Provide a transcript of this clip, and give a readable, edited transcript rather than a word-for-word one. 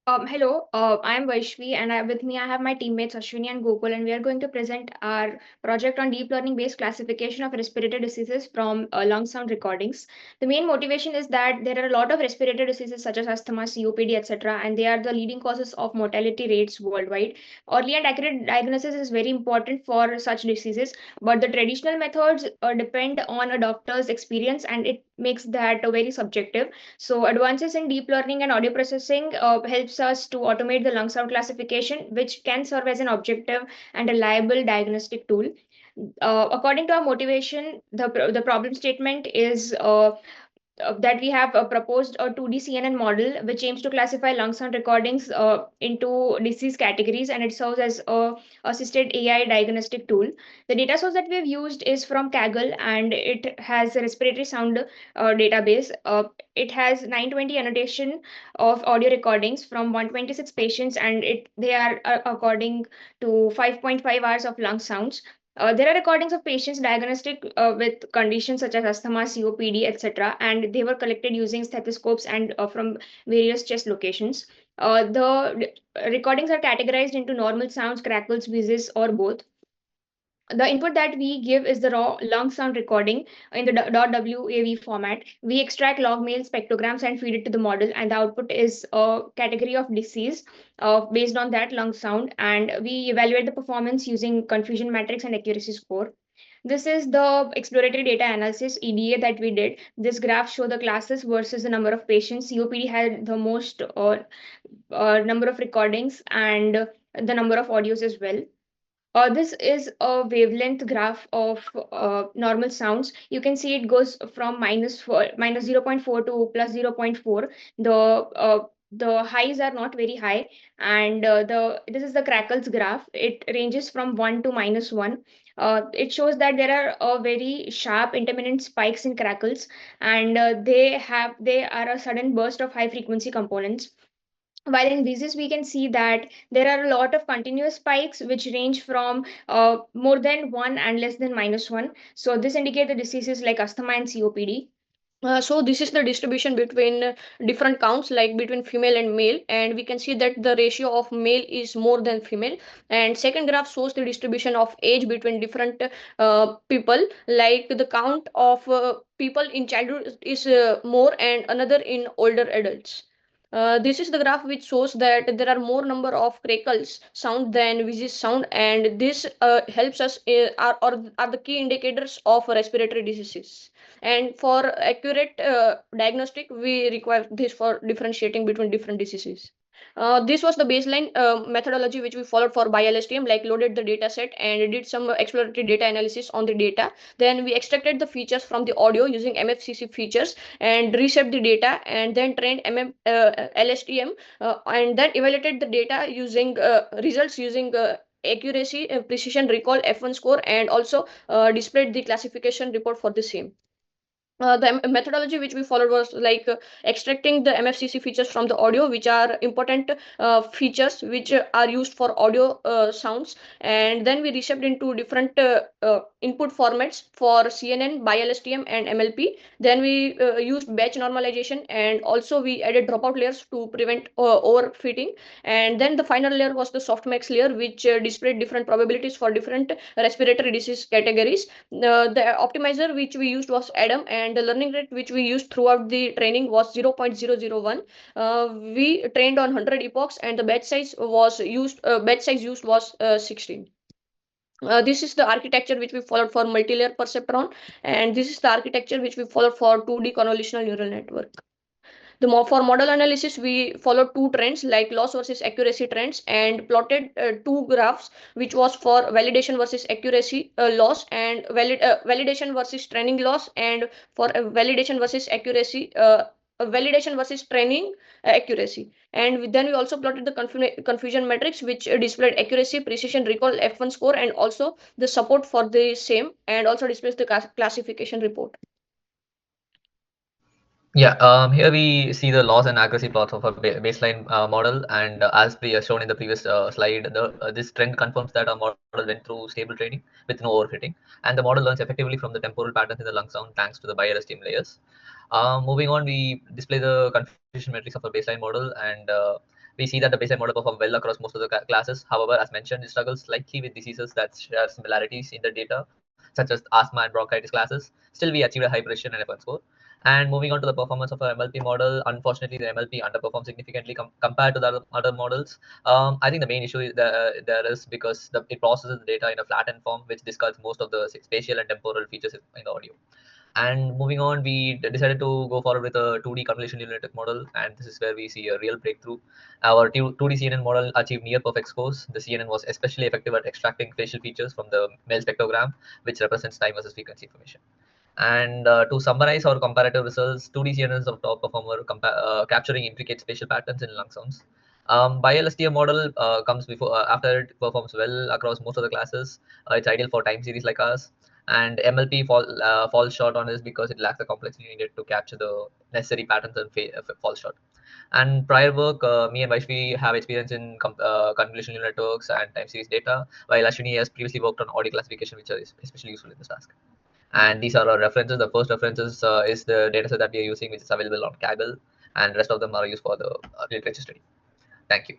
Hello, I am Vaishvi, and with me I have my teammates Ashwini and Gokul, and we are going to present our project on deep learning based classification of respiratory diseases from lung sound recordings. The main motivation is that there are a lot of respiratory diseases such as asthma, COPD, etc., and they are the leading causes of mortality rates worldwide. Early and accurate diagnosis is very important for such diseases, but the traditional methods depend on a doctor's experience, and it makes that very subjective. So advances in deep learning and audio processing helps us to automate the lung sound classification, which can serve as an objective and reliable diagnostic tool. According to our motivation, the problem statement is that we have proposed a 2D CNN model which aims to classify lung sound recordings into disease categories, and it serves as a assisted AI diagnostic tool. The data source that we've used is from Kaggle, and it has a respiratory sound database. It has 920 annotation of audio recordings from 126 patients, and they are according to 5.5 hours of lung sounds. There are recordings of patients diagnosed with conditions such as asthma, COPD, etc., and they were collected using stethoscopes and from various chest locations. The recordings are categorized into normal sounds, crackles, wheezes, or both. The input that we give is the raw lung sound recording in the .wav format. We extract log mail spectrograms and feed it to the model, and the output is a category of disease based on that lung sound, and we evaluate the performance using confusion matrix and accuracy score. This is the exploratory data analysis EDA that we did. This graph show the classes versus the number of patients. COPD had the most number of recordings and the number of audios as well. This is a wavelength graph of normal sounds. You can see it goes from minus 0.4 to plus 0.4. The highs are not very high, and the this is the crackles graph. It ranges from 1 to -1. It shows that there are very sharp intermittent spikes in crackles, and they are a sudden burst of high frequency components, while in disease we can see that there are a lot of continuous spikes which range from more than 1 and less than -1. So this indicates the diseases like asthma and COPD. So this is the distribution between different counts, like between female and male, and we can see that the ratio of male is more than female. And second graph shows the distribution of age between different people, like the count of people in childhood is more and another in older adults. This is the graph which shows that there are more number of crackles sound than wheezes sound, and this helps us are the key indicators of respiratory diseases. And for accurate diagnostic, we require this for differentiating between different diseases. This was the baseline methodology which we followed for BiLSTM, like loaded the data set and did some exploratory data analysis on the data. Then we extracted the features from the audio using MFCC features and reset the data, and then trained LSTM, and then evaluated the data using results using accuracy, precision, recall, F1 score, and also displayed the classification report for the same. The methodology which we followed was like extracting the MFCC features from the audio, which are important features which are used for audio sounds, and then we reshaped into different input formats for CNN, BiLSTM, and MLP. Then we used batch normalization, and also we added dropout layers to prevent overfitting. And then the final layer was the softmax layer, which displayed different probabilities for different respiratory disease categories. The optimizer which we used was Adam, and the learning rate which we used throughout the training was 0.001. We trained on 100 epochs, and the batch size used was 16. This is the architecture which we followed for multi-layer perceptron, and this is the architecture which we followed for 2D convolutional neural network. For model analysis, we followed two trends like loss versus accuracy trends, and plotted two graphs, which was for validation versus accuracy loss, and validation versus training loss, and for validation versus accuracy validation versus training accuracy. And then we also plotted the confusion matrix, which displayed accuracy, precision, recall, F1 score, and also the support for the same, and also displays the classification report. Yeah, here we see the loss and accuracy plots of a baseline model, and as shown in the previous slide, this trend confirms that our model went through stable training with no overfitting, and the model learns effectively from the temporal patterns in the lung sound thanks to the BiLSTM layers. Moving on, we display the confusion matrix of a baseline model, and we we see that the baseline model performed well across most of the classes. However, as mentioned, it struggles slightly with diseases that share similarities in the data, such as asthma and bronchitis classes. Still, we achieved a high precision and F1 score. And moving on to the performance of our MLP model, unfortunately, the MLP underperformed significantly compared to the other models. I think the main issue is there is because it processes the data in a flattened form, which discards most of the spatial and temporal features in the audio. And moving on, we decided to go forward with a 2D convolution neural network model, and this is where we see a real breakthrough. Our 2D CNN model achieved near perfect scores. The CNN was especially effective at extracting facial features from the male spectrogram, which represents time versus frequency information. And to summarize our comparative results, 2D CNN is our top performer, capturing intricate spatial patterns in lung sounds. BiLSTM model comes before after it performs well across most of the classes. It's ideal for time series like ours. And MLP falls short on this because it lacks the complexity needed to capture the necessary patterns and falls short. And prior work, me and Vaishvi have experience in convolutional neural networks and time series data, while Ashwini has previously worked on audio classification, which is especially useful in this task. And these are our references. The first references is the dataset that we are using, which is available on Kaggle, and rest of them are used for the literature study. Thank you.